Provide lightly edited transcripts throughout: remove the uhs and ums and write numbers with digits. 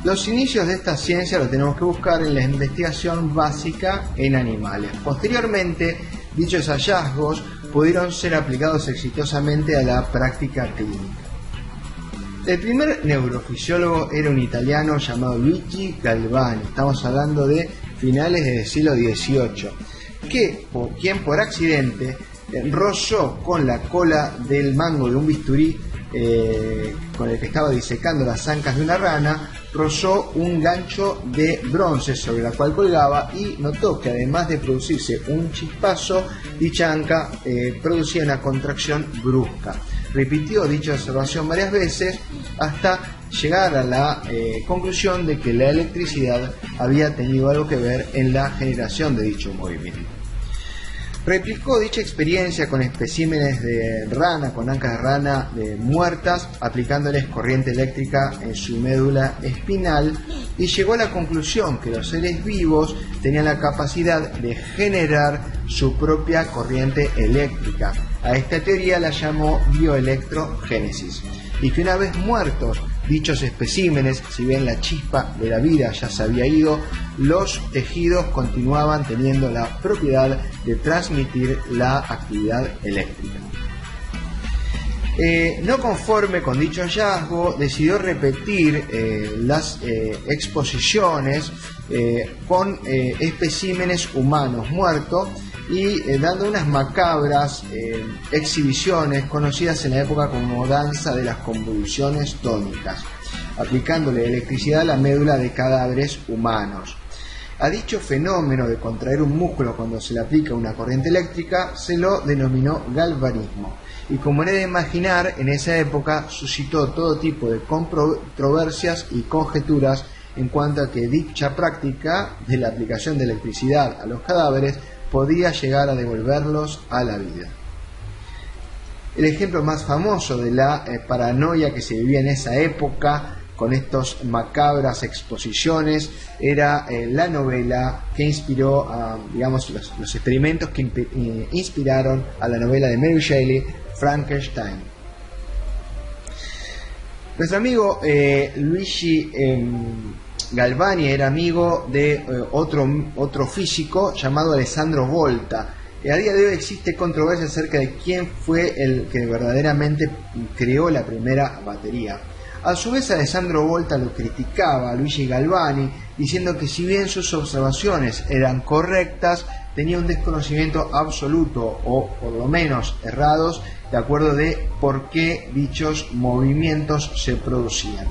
Los inicios de esta ciencia lo tenemos que buscar en la investigación básica en animales. Posteriormente, dichos hallazgos pudieron ser aplicados exitosamente a la práctica clínica. El primer neurofisiólogo era un italiano llamado Luigi Galvani, estamos hablando de finales del siglo XVIII, quien por accidente rozó con la cola del mango de un bisturí con el que estaba disecando las ancas de una rana, rozó un gancho de bronce sobre la cual colgaba y notó que además de producirse un chispazo, dicha anca producía una contracción brusca. Repitió dicha observación varias veces hasta llegar a la conclusión de que la electricidad había tenido algo que ver en la generación de dicho movimiento. Replicó dicha experiencia con especímenes de rana, con ancas de rana muertas, aplicándoles corriente eléctrica en su médula espinal, y llegó a la conclusión que los seres vivos tenían la capacidad de generar su propia corriente eléctrica. A esta teoría la llamó bioelectrogénesis, y que una vez muertos dichos especímenes, si bien la chispa de la vida ya se había ido, los tejidos continuaban teniendo la propiedad de transmitir la actividad eléctrica. No conforme con dicho hallazgo, decidió repetir las exposiciones con especímenes humanos muertos y dando unas macabras exhibiciones conocidas en la época como danza de las convulsiones tónicas, aplicándole electricidad a la médula de cadáveres humanos. A dicho fenómeno de contraer un músculo cuando se le aplica una corriente eléctrica se lo denominó galvanismo, y como era de imaginar, en esa época suscitó todo tipo de controversias y conjeturas en cuanto a que dicha práctica de la aplicación de electricidad a los cadáveres podía llegar a devolverlos a la vida. El ejemplo más famoso de la paranoia que se vivía en esa época con estas macabras exposiciones era la novela que inspiró los experimentos que inspiraron a la novela de Mary Shelley, Frankenstein. Nuestro amigo Luigi Galvani era amigo de otro físico llamado Alessandro Volta. A día de hoy existe controversia acerca de quién fue el que verdaderamente creó la primera batería. A su vez, Alessandro Volta lo criticaba a Luigi Galvani, diciendo que si bien sus observaciones eran correctas, tenía un desconocimiento absoluto, o por lo menos errados, de acuerdo de por qué dichos movimientos se producían.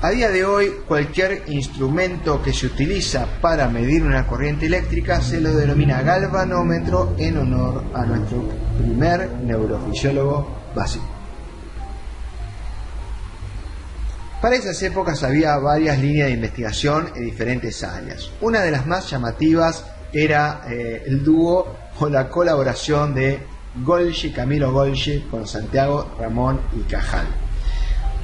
A día de hoy, cualquier instrumento que se utiliza para medir una corriente eléctrica se lo denomina galvanómetro en honor a nuestro primer neurofisiólogo básico. Para esas épocas había varias líneas de investigación en diferentes áreas. Una de las más llamativas era el dúo o la colaboración de Camilo Golgi con Santiago Ramón y Cajal.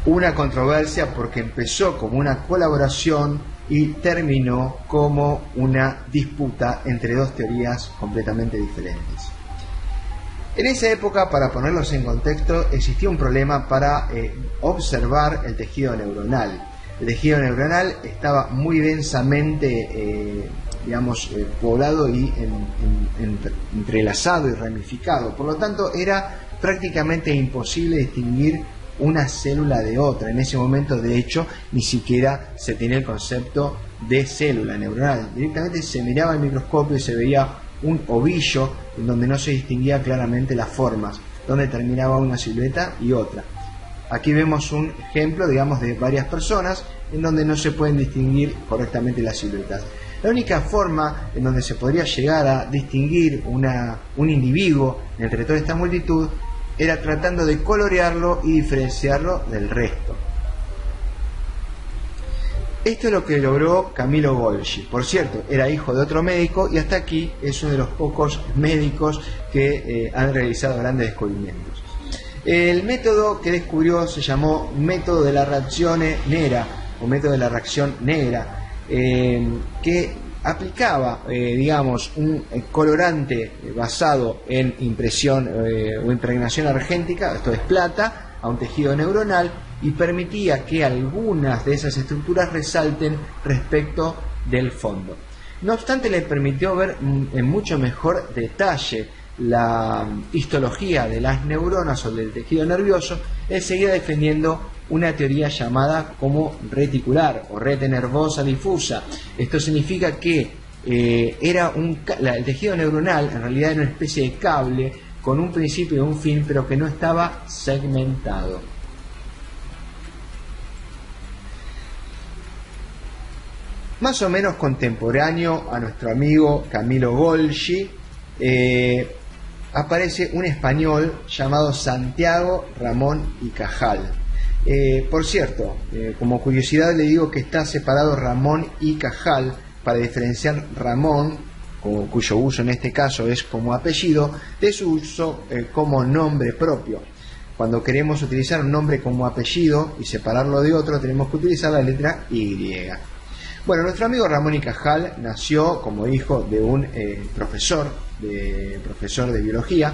Una controversia porque empezó como una colaboración y terminó como una disputa entre dos teorías completamente diferentes. En esa época, para ponerlos en contexto, existía un problema para observar el tejido neuronal. El tejido neuronal estaba muy densamente poblado y entrelazado y ramificado. Por lo tanto, era prácticamente imposible distinguir una célula de otra. En ese momento, de hecho, ni siquiera se tenía el concepto de célula neuronal. Directamente se miraba el microscopio y se veía un ovillo en donde no se distinguía claramente las formas, donde terminaba una silueta y otra. Aquí vemos un ejemplo, de varias personas en donde no se pueden distinguir correctamente las siluetas. La única forma en donde se podría llegar a distinguir un individuo entre toda esta multitud era tratando de colorearlo y diferenciarlo del resto. Esto es lo que logró Camilo Golgi. Por cierto, era hijo de otro médico y hasta aquí es uno de los pocos médicos que han realizado grandes descubrimientos. El método que descubrió se llamó método de la reacción negra o método de la reacción negra, que aplicaba, un colorante basado en impresión o impregnación argéntica, esto es plata, a un tejido neuronal y permitía que algunas de esas estructuras resalten respecto del fondo. No obstante, le permitió ver en mucho mejor detalle la histología de las neuronas o del tejido nervioso. Él seguía defendiendo una teoría llamada como reticular o red nervosa difusa. Esto significa que el tejido neuronal en realidad era una especie de cable con un principio y un fin, pero que no estaba segmentado. Más o menos contemporáneo a nuestro amigo Camilo Golgi, aparece un español llamado Santiago Ramón y Cajal. Por cierto, como curiosidad le digo que está separado Ramón y Cajal para diferenciar Ramón, cuyo uso en este caso es como apellido, de su uso como nombre propio. Cuando queremos utilizar un nombre como apellido y separarlo de otro, tenemos que utilizar la letra Y. Bueno, nuestro amigo Ramón y Cajal nació como hijo de un profesor de biología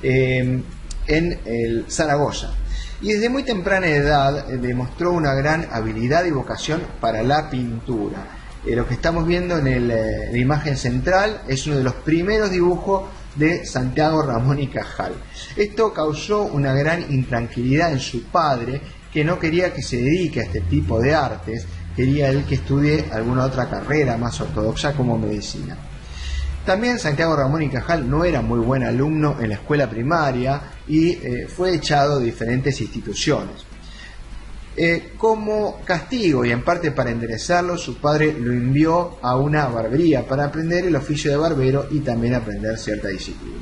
en el Zaragoza. Y desde muy temprana edad demostró una gran habilidad y vocación para la pintura. Lo que estamos viendo en la imagen central es uno de los primeros dibujos de Santiago Ramón y Cajal. Esto causó una gran intranquilidad en su padre, que no quería que se dedique a este tipo de artes, quería él que estudie alguna otra carrera más ortodoxa como medicina. También Santiago Ramón y Cajal no era muy buen alumno en la escuela primaria y fue echado de diferentes instituciones. Como castigo y en parte para enderezarlo, su padre lo envió a una barbería para aprender el oficio de barbero y también aprender cierta disciplina.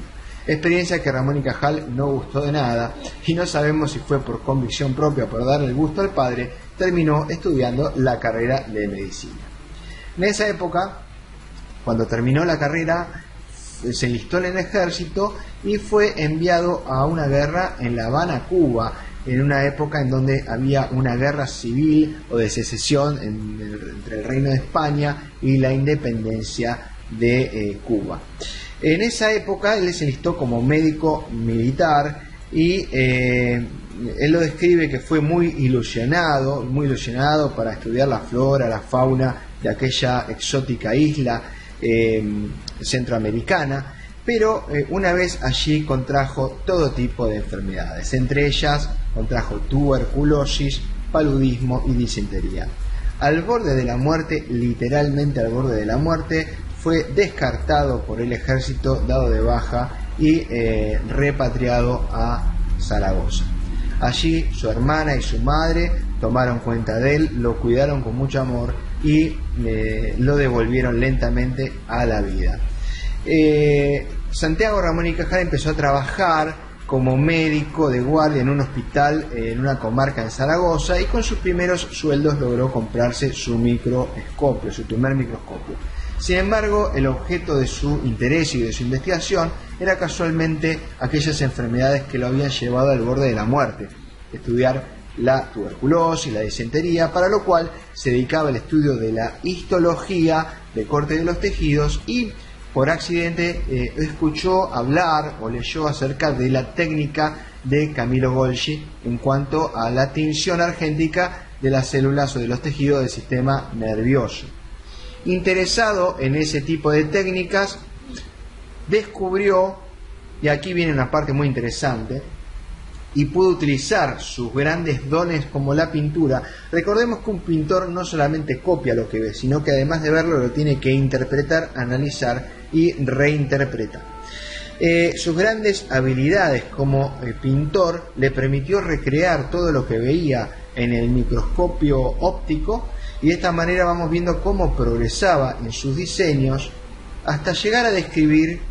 Experiencia que Ramón y Cajal no gustó de nada y no sabemos si fue por convicción propia o por darle el gusto al padre, terminó estudiando la carrera de medicina. En esa época, cuando terminó la carrera, se enlistó en el ejército y fue enviado a una guerra en La Habana, Cuba, en una época en donde había una guerra civil o de secesión entre el Reino de España y la independencia de Cuba. En esa época él se enlistó como médico militar y él lo describe que fue muy ilusionado para estudiar la flora, la fauna de aquella exótica isla centroamericana, pero una vez allí contrajo todo tipo de enfermedades, entre ellas contrajo tuberculosis, paludismo y disentería. Al borde de la muerte, literalmente al borde de la muerte, fue descartado por el ejército, dado de baja y repatriado a Zaragoza. Allí su hermana y su madre tomaron cuenta de él, lo cuidaron con mucho amor y lo devolvieron lentamente a la vida. Santiago Ramón y Cajal empezó a trabajar como médico de guardia en un hospital en una comarca en Zaragoza y con sus primeros sueldos logró comprarse su microscopio, su primer microscopio. Sin embargo, el objeto de su interés y de su investigación era casualmente aquellas enfermedades que lo habían llevado al borde de la muerte, estudiar la tuberculosis, la disentería, para lo cual se dedicaba al estudio de la histología, de corte de los tejidos y por accidente escuchó hablar o leyó acerca de la técnica de Camilo Golgi en cuanto a la tinción argéntica de las células o de los tejidos del sistema nervioso. Interesado en ese tipo de técnicas, descubrió, y aquí viene una parte muy interesante, y pudo utilizar sus grandes dones como la pintura. Recordemos que un pintor no solamente copia lo que ve, sino que además de verlo lo tiene que interpretar, analizar y reinterpretar. Sus grandes habilidades como pintor le permitió recrear todo lo que veía en el microscopio óptico, y de esta manera vamos viendo cómo progresaba en sus diseños hasta llegar a describir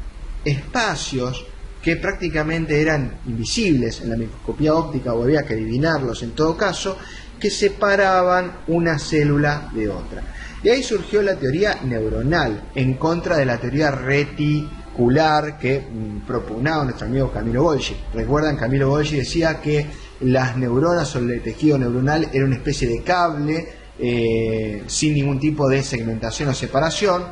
espacios que prácticamente eran invisibles en la microscopía óptica, o había que adivinarlos en todo caso, que separaban una célula de otra. Y ahí surgió la teoría neuronal, en contra de la teoría reticular que propugnaba nuestro amigo Camilo Golgi. Recuerdan, Camilo Golgi decía que las neuronas o el tejido neuronal era una especie de cable sin ningún tipo de segmentación o separación,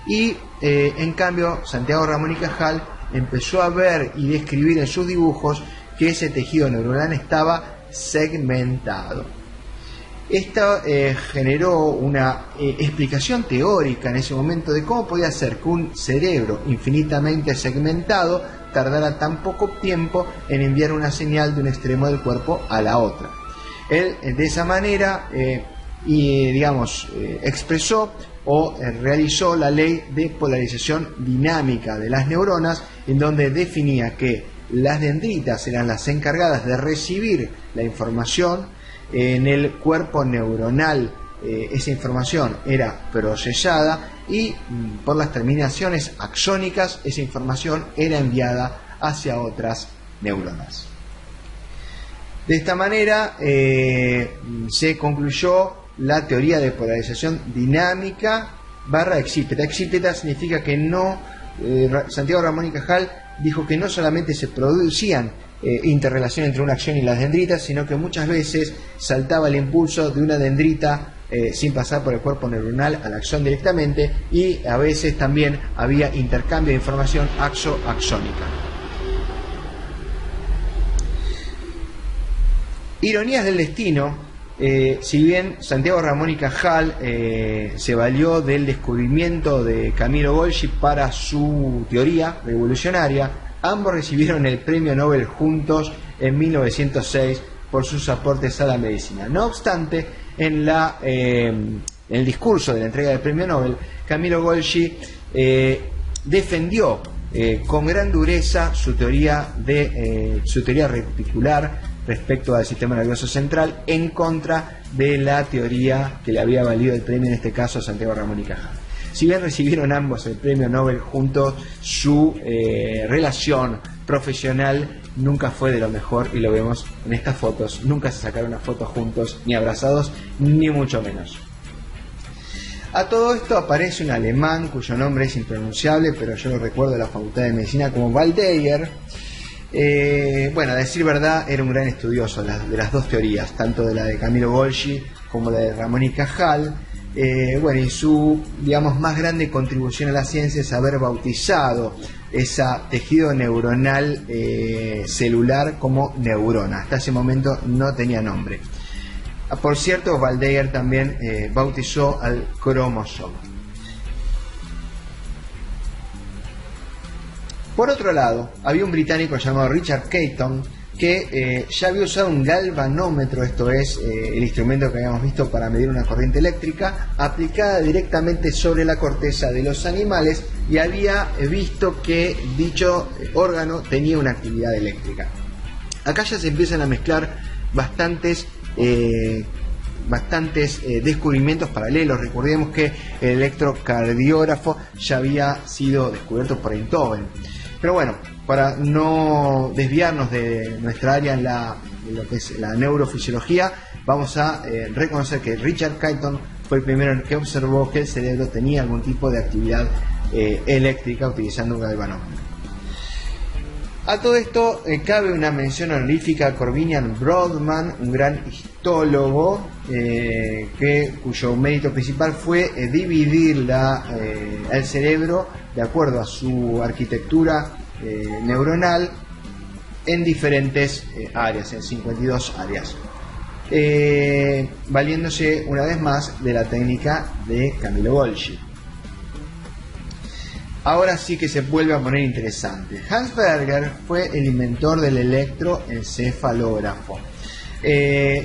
y en cambio Santiago Ramón y Cajal empezó a ver y describir en sus dibujos que ese tejido neuronal estaba segmentado. Esto generó una explicación teórica en ese momento de cómo podía ser que un cerebro infinitamente segmentado tardara tan poco tiempo en enviar una señal de un extremo del cuerpo a la otra. Él de esa manera expresó o realizó la ley de polarización dinámica de las neuronas, en donde definía que las dendritas eran las encargadas de recibir la información en el cuerpo neuronal. Esa información era procesada y por las terminaciones axónicas esa información era enviada hacia otras neuronas. De esta manera se concluyó la teoría de polarización dinámica / excípeta. Excípeta significa que Santiago Ramón y Cajal dijo que no solamente se producían interrelación entre una acción y las dendritas, sino que muchas veces saltaba el impulso de una dendrita sin pasar por el cuerpo neuronal a la acción directamente, y a veces también había intercambio de información axónica. Ironías del destino. Si bien Santiago Ramón y Cajal se valió del descubrimiento de Camillo Golgi para su teoría revolucionaria, ambos recibieron el premio Nobel juntos en 1906 por sus aportes a la medicina. No obstante, en el discurso de la entrega del premio Nobel, Camillo Golgi defendió con gran dureza su teoría reticular respecto al sistema nervioso central, en contra de la teoría que le había valido el premio, en este caso a Santiago Ramón y Cajal. Si bien recibieron ambos el premio Nobel juntos, su relación profesional nunca fue de lo mejor, y lo vemos en estas fotos. Nunca se sacaron una foto juntos, ni abrazados, ni mucho menos. A todo esto aparece un alemán cuyo nombre es impronunciable, pero yo lo recuerdo de la Facultad de Medicina como Waldeyer. A decir verdad, era un gran estudioso de las dos teorías, tanto de la de Camillo Golgi como la de Ramón y Cajal. Y su, más grande contribución a la ciencia es haber bautizado ese tejido neuronal celular como neurona. Hasta ese momento no tenía nombre. Por cierto, Waldeyer también bautizó al cromosoma. Por otro lado, había un británico llamado Richard Caton que ya había usado un galvanómetro, esto es el instrumento que habíamos visto para medir una corriente eléctrica, aplicada directamente sobre la corteza de los animales, y había visto que dicho órgano tenía una actividad eléctrica. Acá ya se empiezan a mezclar bastantes descubrimientos paralelos. Recordemos que el electrocardiógrafo ya había sido descubierto por Einthoven. Pero bueno, para no desviarnos de nuestra área en lo que es la neurofisiología, vamos a reconocer que Richard Caton fue el primero en que observó que el cerebro tenía algún tipo de actividad eléctrica utilizando un galvanómetro. A todo esto cabe una mención honorífica a Corbinian Brodmann, un gran histólogo cuyo mérito principal fue dividir el cerebro de acuerdo a su arquitectura neuronal en diferentes áreas, en 52 áreas, valiéndose una vez más de la técnica de Camillo Golgi. Ahora sí que se vuelve a poner interesante. Hans Berger fue el inventor del electroencefalógrafo.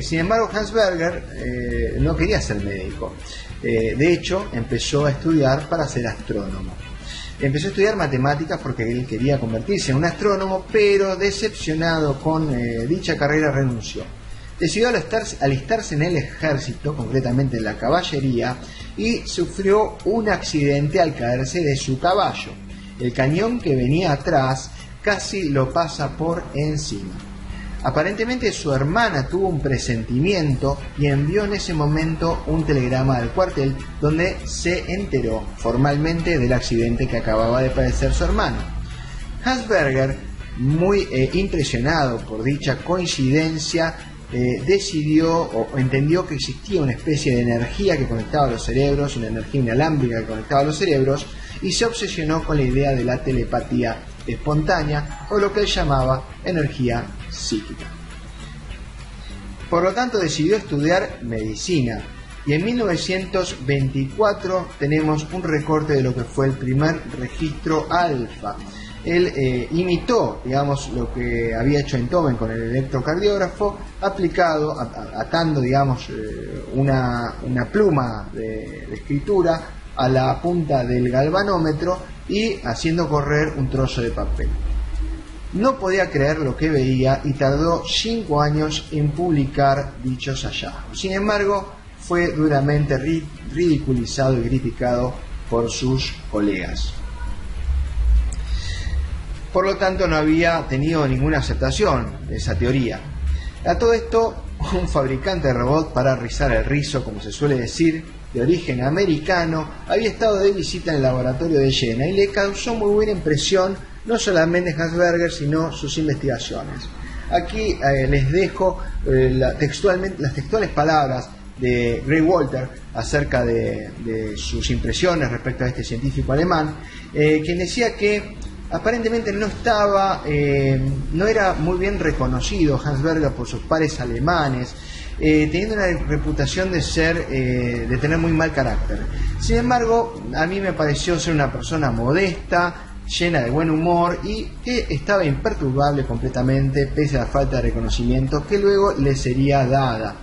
Sin embargo, Hans Berger no quería ser médico. De hecho, empezó a estudiar para ser astrónomo. Empezó a estudiar matemáticas porque él quería convertirse en un astrónomo, pero decepcionado con dicha carrera renunció. Decidió alistarse en el ejército, concretamente en la caballería, y sufrió un accidente al caerse de su caballo. El cañón que venía atrás casi lo pasa por encima. Aparentemente su hermana tuvo un presentimiento y envió en ese momento un telegrama al cuartel donde se enteró formalmente del accidente que acababa de padecer su hermano. Hans Berger, muy impresionado por dicha coincidencia, decidió o entendió que existía una especie de energía que conectaba los cerebros, una energía inalámbrica que conectaba los cerebros, y se obsesionó con la idea de la telepatía espontánea, o lo que él llamaba energía psíquica. Por lo tanto decidió estudiar medicina y en 1924 tenemos un recorte de lo que fue el primer registro alfa. Él imitó, digamos, lo que había hecho Enthoven con el electrocardiógrafo, aplicado, atando, digamos, una pluma de escritura a la punta del galvanómetro y haciendo correr un trozo de papel. No podía creer lo que veía y tardó 5 años en publicar dichos hallazgos. Sin embargo, fue duramente ridiculizado y criticado por sus colegas. Por lo tanto, no había tenido ninguna aceptación esa teoría. A todo esto, un fabricante de robots para rizar el rizo, como se suele decir, de origen americano, había estado de visita en el laboratorio de Jena y le causó muy buena impresión no solamente Hans Berger, sino sus investigaciones. Aquí les dejo las textuales palabras de Grey Walter acerca de sus impresiones respecto a este científico alemán, quien decía que aparentemente no era muy bien reconocido Hans Berger por sus pares alemanes, teniendo una reputación de tener muy mal carácter. Sin embargo, a mí me pareció ser una persona modesta, llena de buen humor y que estaba imperturbable completamente pese a la falta de reconocimiento que luego le sería dada.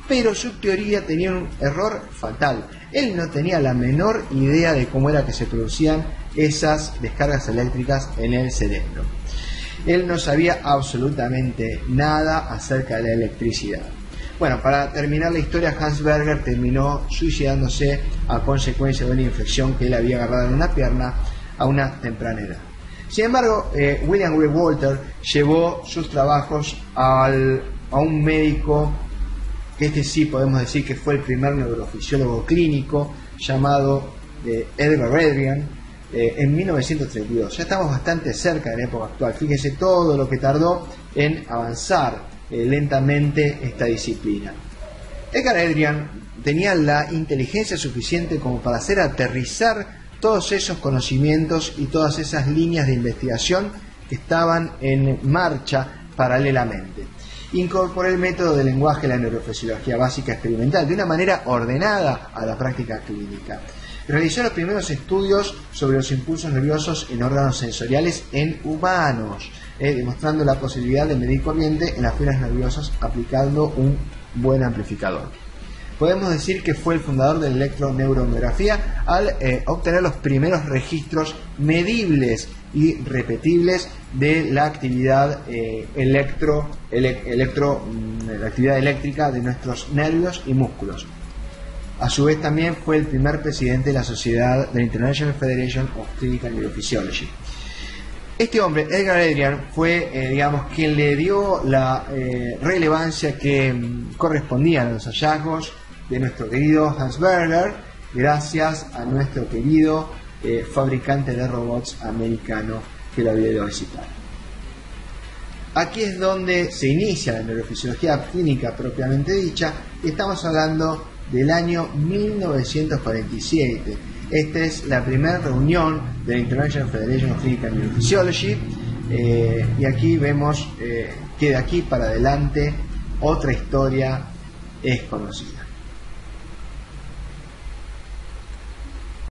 Pero su teoría tenía un error fatal. Él no tenía la menor idea de cómo era que se producían esas descargas eléctricas en el cerebro. Él no sabía absolutamente nada acerca de la electricidad. Bueno, para terminar la historia, Hans Berger terminó suicidándose a consecuencia de una infección que él había agarrado en una pierna a una temprana edad. Sin embargo, William Grey Walter llevó sus trabajos a un médico, que este sí podemos decir que fue el primer neurofisiólogo clínico, llamado Edgar Adrian, en 1932. Ya estamos bastante cerca de la época actual. Fíjense todo lo que tardó en avanzar lentamente esta disciplina. Edgar Adrian tenía la inteligencia suficiente como para hacer aterrizar todos esos conocimientos y todas esas líneas de investigación que estaban en marcha paralelamente. Incorporó el método del lenguaje de la neurofisiología básica experimental de una manera ordenada a la práctica clínica. Realizó los primeros estudios sobre los impulsos nerviosos en órganos sensoriales en humanos, demostrando la posibilidad de medir corriente en las fibras nerviosas aplicando un buen amplificador. Podemos decir que fue el fundador de la electroneuromiografía al obtener los primeros registros medibles y repetibles de la actividad la actividad eléctrica de nuestros nervios y músculos. A su vez también fue el primer presidente de la sociedad de la International Federation of Clinical Neurophysiology. Este hombre, Edgar Adrian, fue quien le dio la relevancia que correspondía a los hallazgos de nuestro querido Hans Berger, gracias a nuestro querido fabricante de robots americano que lo había ido a visitar. Aquí es donde se inicia la neurofisiología clínica propiamente dicha, y estamos hablando del año 1947. Esta es la primera reunión de la International Federation of Clinical Neurophysiology, y aquí vemos que de aquí para adelante otra historia es conocida.